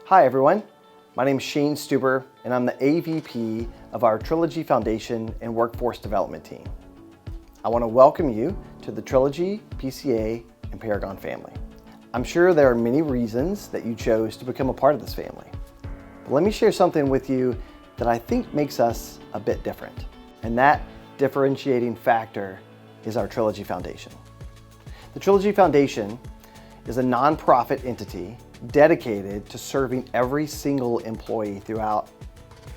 Hi everyone, my name is Shane Stuber and I'm the AVP of our Trilogy Foundation and Workforce Development team. I want to welcome you to the Trilogy, PCA, and Paragon family. I'm sure there are many reasons that you chose to become a part of this family. But let me share something with you that I think makes us a bit different. And that differentiating factor is our Trilogy Foundation. The Trilogy Foundation is a nonprofit entity dedicated to serving every single employee throughout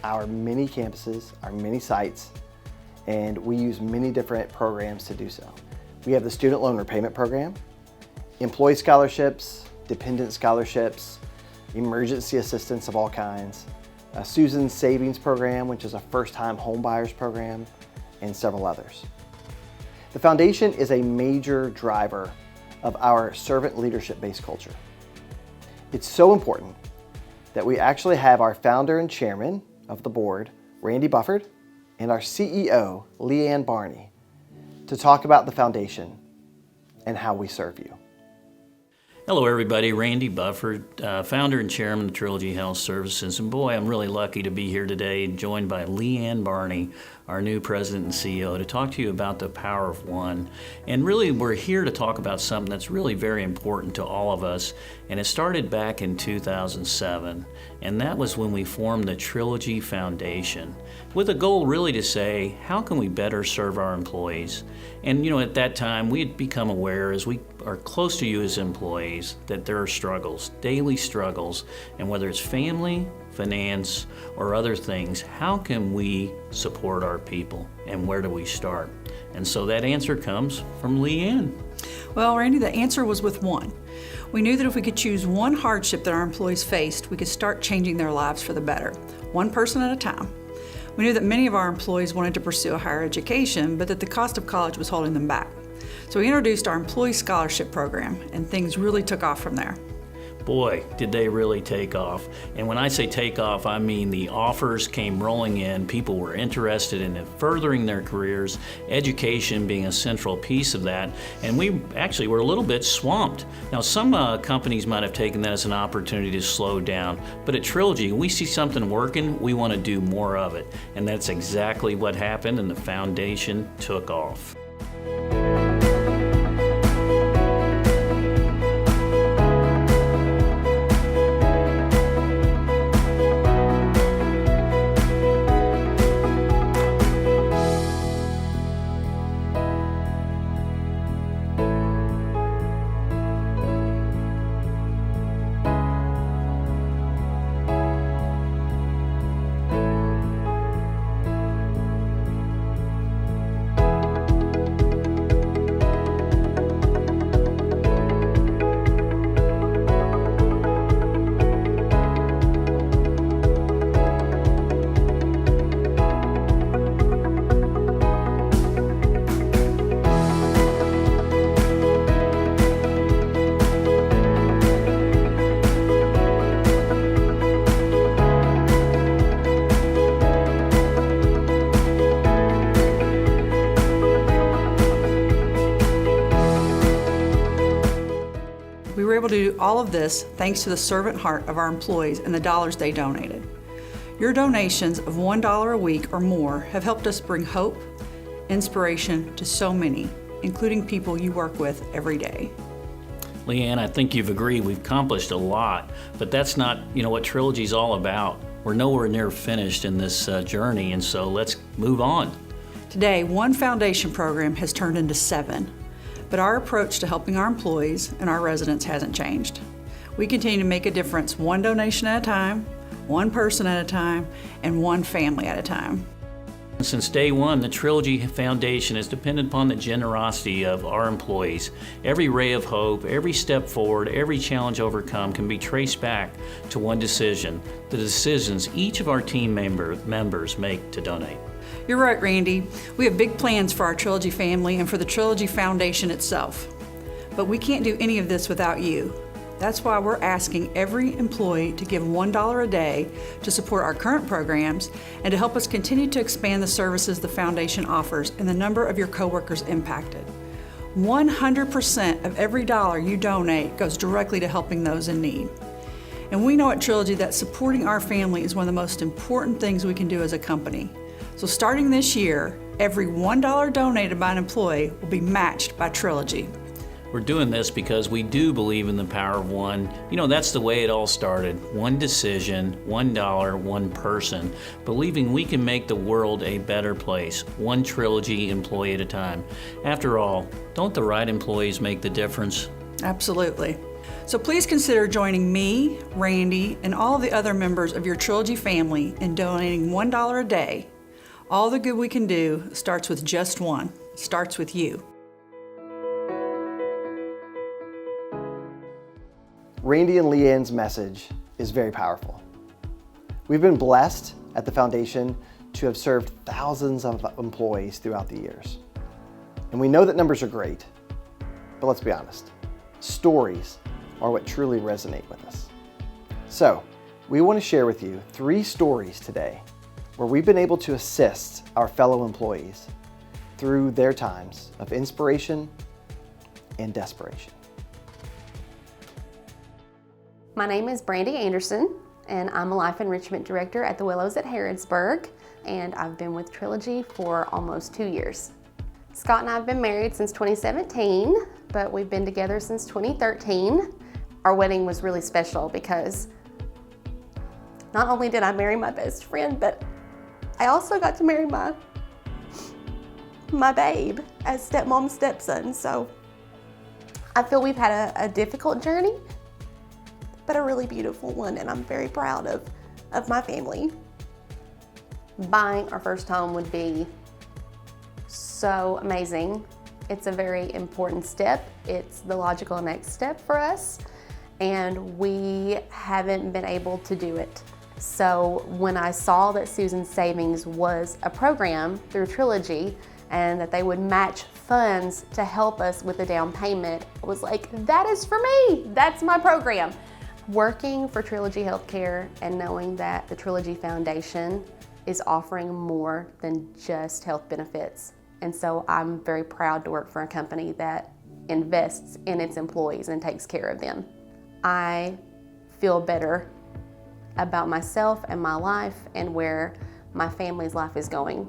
our many campuses, our many sites, and we use many different programs to do so. We have the Student Loan Repayment Program, employee scholarships, dependent scholarships, emergency assistance of all kinds, a Susan's Savings Program, which is a first-time home buyers program, and several others. The foundation is a major driver of our servant leadership-based culture. It's so important that we actually have our founder and chairman of the board, Randy Bufford, and our CEO, Leanne Barney, to talk about the foundation and how we serve you. Hello everybody, Randy Bufford, founder and chairman of Trilogy Health Services, and boy, I'm really lucky to be here today, joined by Leanne Barney, our new president and CEO, to talk to you about the power of one. And really, we're here to talk about something that's really very important to all of us, and it started back in 2007, and that was when we formed the Trilogy Foundation, with a goal really to say, how can we better serve our employees? And at that time, we had become aware, as we are close to you as employees, that there are struggles, daily struggles, and whether it's family, finance, or other things, how can we support our people, and where do we start? And so that answer comes from Leanne. Well, Randy, the answer was with one. We knew that if we could choose one hardship that our employees faced, we could start changing their lives for the better, one person at a time. We knew that many of our employees wanted to pursue a higher education, but that the cost of college was holding them back. So we introduced our employee scholarship program, and things really took off from there. Boy, did they really take off. And when I say take off, I mean the offers came rolling in. People were interested in furthering their careers, education being a central piece of that. And we actually were a little bit swamped. Now, some companies might have taken that as an opportunity to slow down. But at Trilogy, when we see something working, we want to do more of it. And that's exactly what happened, and the foundation took off. We were able to do all of this thanks to the servant heart of our employees and the dollars they donated. Your donations of $1 a week or more have helped us bring hope, inspiration to so many, including people you work with every day. Leanne, I think you've agreed we've accomplished a lot, but that's not what Trilogy's all about. We're nowhere near finished in this journey, and so let's move on. Today, one foundation program has turned into 7. But our approach to helping our employees and our residents hasn't changed. We continue to make a difference one donation at a time, one person at a time, and one family at a time. Since day one, the Trilogy Foundation has depended upon the generosity of our employees. Every ray of hope, every step forward, every challenge overcome can be traced back to one decision, the decisions each of our team members make to donate. You're right, Randy. We have big plans for our Trilogy family and for the Trilogy Foundation itself. But we can't do any of this without you. That's why we're asking every employee to give $1 a day to support our current programs and to help us continue to expand the services the Foundation offers and the number of your coworkers impacted. 100% of every dollar you donate goes directly to helping those in need. And we know at Trilogy that supporting our family is one of the most important things we can do as a company. So starting this year, every $1 donated by an employee will be matched by Trilogy. We're doing this because we do believe in the power of one. You know, that's the way it all started. One decision, $1, one person, believing we can make the world a better place, one Trilogy employee at a time. After all, don't the right employees make the difference? Absolutely. So please consider joining me, Randy, and all of the other members of your Trilogy family in donating $1 a day. All the good we can do starts with just one. It starts with you. Randy and Leanne's message is very powerful. We've been blessed at the foundation to have served thousands of employees throughout the years. And we know that numbers are great, but let's be honest, stories are what truly resonate with us. So we want to share with you 3 stories today where we've been able to assist our fellow employees through their times of inspiration and desperation. My name is Brandy Anderson, and I'm a Life Enrichment Director at the Willows at Harrodsburg, and I've been with Trilogy for almost 2 years. Scott and I have been married since 2017, but we've been together since 2013. Our wedding was really special because not only did I marry my best friend, but I also got to marry my babe as stepmom, stepson. So I feel we've had a difficult journey, but a really beautiful one, and I'm very proud of my family. Buying our first home would be so amazing. It's a very important step. It's the logical next step for us, and we haven't been able to do it. So when I saw that Susan's Savings was a program through Trilogy and that they would match funds to help us with the down payment, I was like, that is for me, that's my program. Working for Trilogy Healthcare and knowing that the Trilogy Foundation is offering more than just health benefits. And so I'm very proud to work for a company that invests in its employees and takes care of them. I feel better about myself and my life and where my family's life is going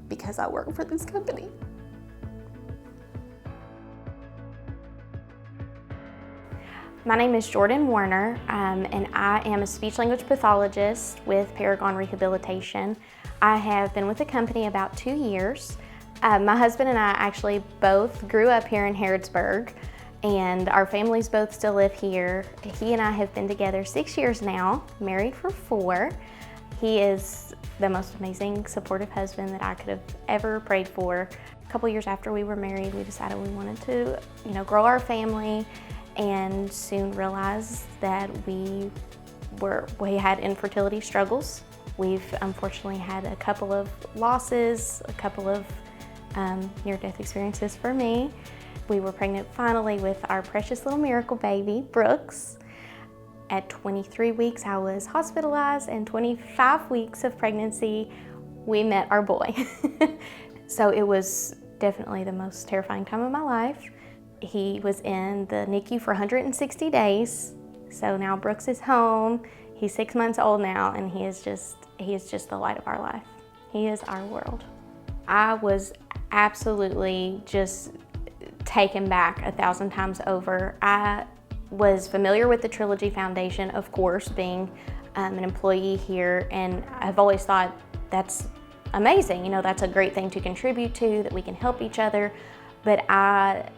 because I work for this company. My name is Jordan Warner, and I am a speech language pathologist with Paragon Rehabilitation. I have been with the company about 2 years. My husband and I actually both grew up here in Harrodsburg, and our families both still live here. He and I have been together 6 years now, married for 4. He is the most amazing, supportive husband that I could have ever prayed for. A couple years after we were married, we decided we wanted to, grow our family, and soon realized that we had infertility struggles. We've unfortunately had a couple of losses, a couple of near-death experiences for me. We were pregnant finally with our precious little miracle baby, Brooks. At 23 weeks, I was hospitalized, and 25 weeks of pregnancy, we met our boy. So it was definitely the most terrifying time of my life. He was in the NICU for 160 days. So now Brooks is home. He's 6 months old now, and he is just the light of our life. He is our world. I was absolutely just taken back 1,000 times over. I was familiar with the Trilogy Foundation, of course, being an employee here, and I've always thought that's amazing. That's a great thing to contribute to, that we can help each other. But I,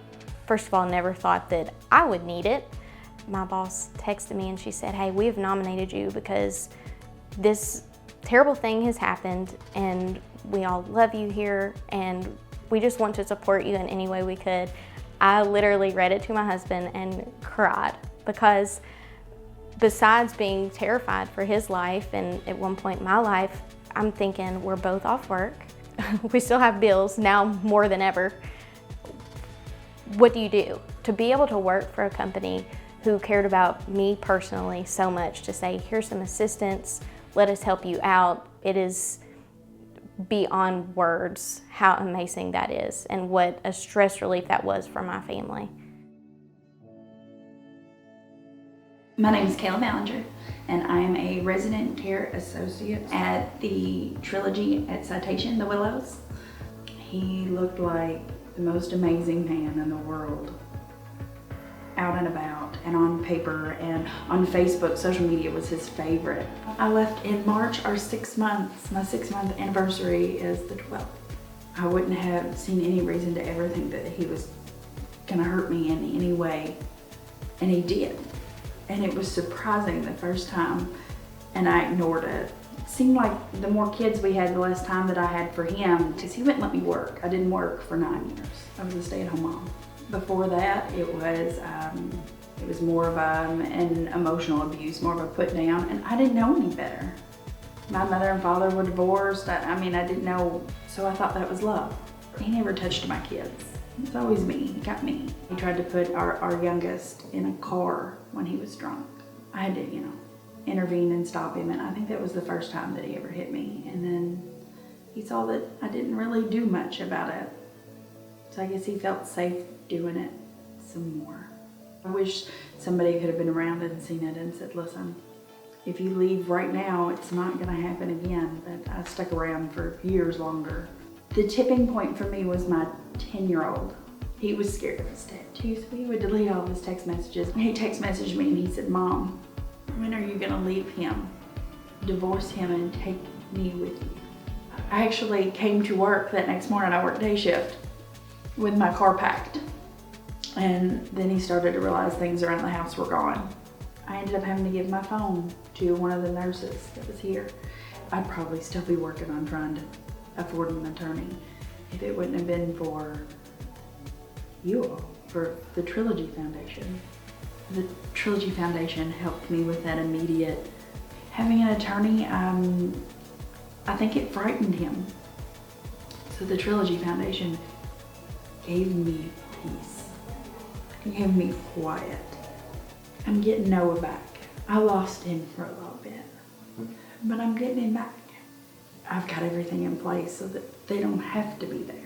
first of all, never thought that I would need it. My boss texted me and she said, "Hey, we have nominated you because this terrible thing has happened, and we all love you here, and we just want to support you in any way we could." I literally read it to my husband and cried, because besides being terrified for his life and at one point my life, I'm thinking we're both off work. We still have bills now more than ever. What do you do? To be able to work for a company who cared about me personally so much, to say, here's some assistance, let us help you out, it is beyond words how amazing that is and what a stress relief that was for my family. My name is Kayla Ballinger, and I am a resident care associate at the Trilogy at Citation, the Willows. He looked like the most amazing man in the world. Out and about and on paper and on Facebook, social media was his favorite. I left in March, our 6 months. My 6-month anniversary is the 12th. I wouldn't have seen any reason to ever think that he was gonna hurt me in any way, and he did. And it was surprising the first time, and I ignored it. It seemed like the more kids we had, the less time that I had for him, because he wouldn't let me work. I didn't work for 9 years. I was a stay-at-home mom. Before that, it was more of an emotional abuse, more of a put down, and I didn't know any better. My mother and father were divorced. I didn't know, so I thought that was love. He never touched my kids. It was always me, he got me. He tried to put our youngest in a car when he was drunk. I had to, intervene and stop him, and I think that was the first time that he ever hit me. And then he saw that I didn't really do much about it. So I guess he felt safe doing it some more. I wish somebody could have been around and seen it and said, listen, if you leave right now, it's not gonna happen again. But I stuck around for years longer. The tipping point for me was my 10-year-old. He was scared of his tattoos, so he would delete all of his text messages. He text messaged me and he said, Mom, when are you gonna leave him? Divorce him and take me with you. I actually came to work that next morning. I worked day shift with my car packed. And then he started to realize things around the house were gone. I ended up having to give my phone to one of the nurses that was here. I'd probably still be working on trying to afford an attorney if it wouldn't have been for you all, for the Trilogy Foundation. The Trilogy Foundation helped me with that immediate. Having an attorney, I think it frightened him. So the Trilogy Foundation gave me peace. It gave me quiet. I'm getting Noah back. I lost him for a little bit, but I'm getting him back. I've got everything in place so that they don't have to be there.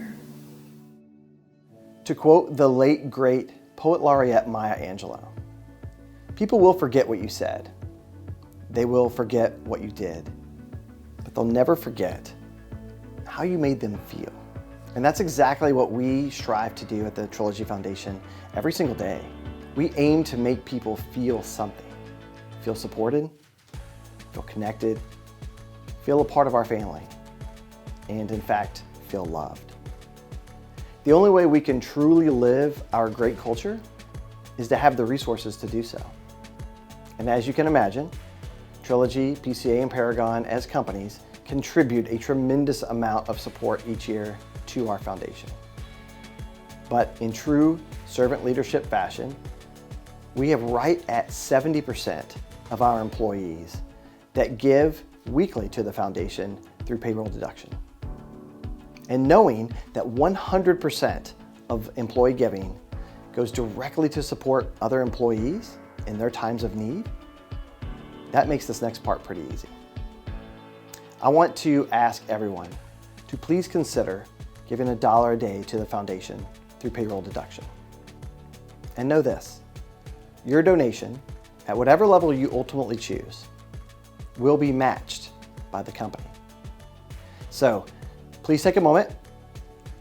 To quote the late, great poet laureate Maya Angelou, people will forget what you said. They will forget what you did, but they'll never forget how you made them feel. And that's exactly what we strive to do at the Trilogy Foundation every single day. We aim to make people feel something, feel supported, feel connected, feel a part of our family, and in fact, feel loved. The only way we can truly live our great culture is to have the resources to do so. And as you can imagine, Trilogy, PCA, and Paragon as companies contribute a tremendous amount of support each year to our foundation. But in true servant leadership fashion, we have right at 70% of our employees that give weekly to the foundation through payroll deduction. And knowing that 100% of employee giving goes directly to support other employees in their times of need, that makes this next part pretty easy. I want to ask everyone to please consider giving $1 a day to the foundation through payroll deduction. And know this, your donation, at whatever level you ultimately choose, will be matched by the company. So please take a moment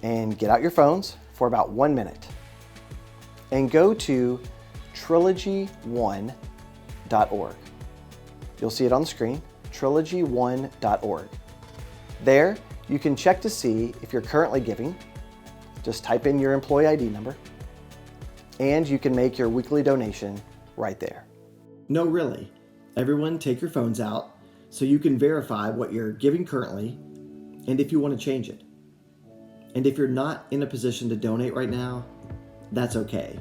and get out your phones for about 1 minute and go to trilogy1.org. You'll see it on the screen, trilogy1.org. There, you can check to see if you're currently giving. Just type in your employee ID number, and you can make your weekly donation right there. No, really. Everyone take your phones out so you can verify what you're giving currently and if you want to change it. And if you're not in a position to donate right now, that's okay.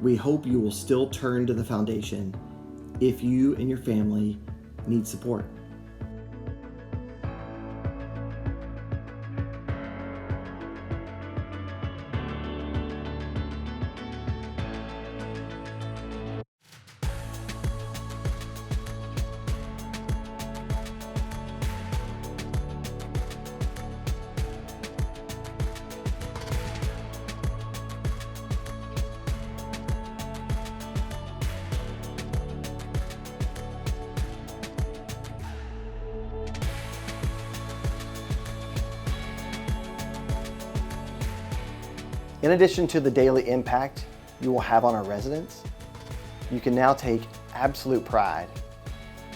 We hope you will still turn to the foundation if you and your family need support. In addition to the daily impact you will have on our residents, you can now take absolute pride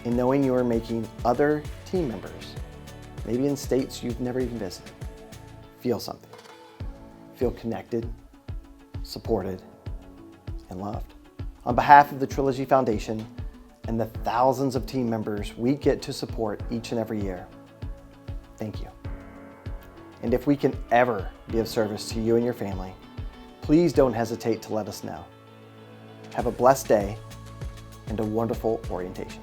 in knowing you are making other team members, maybe in states you've never even visited, feel something. Feel connected, supported, and loved. On behalf of the Trilogy Foundation and the thousands of team members we get to support each and every year, thank you. And if we can ever be of service to you and your family, please don't hesitate to let us know. Have a blessed day and a wonderful orientation.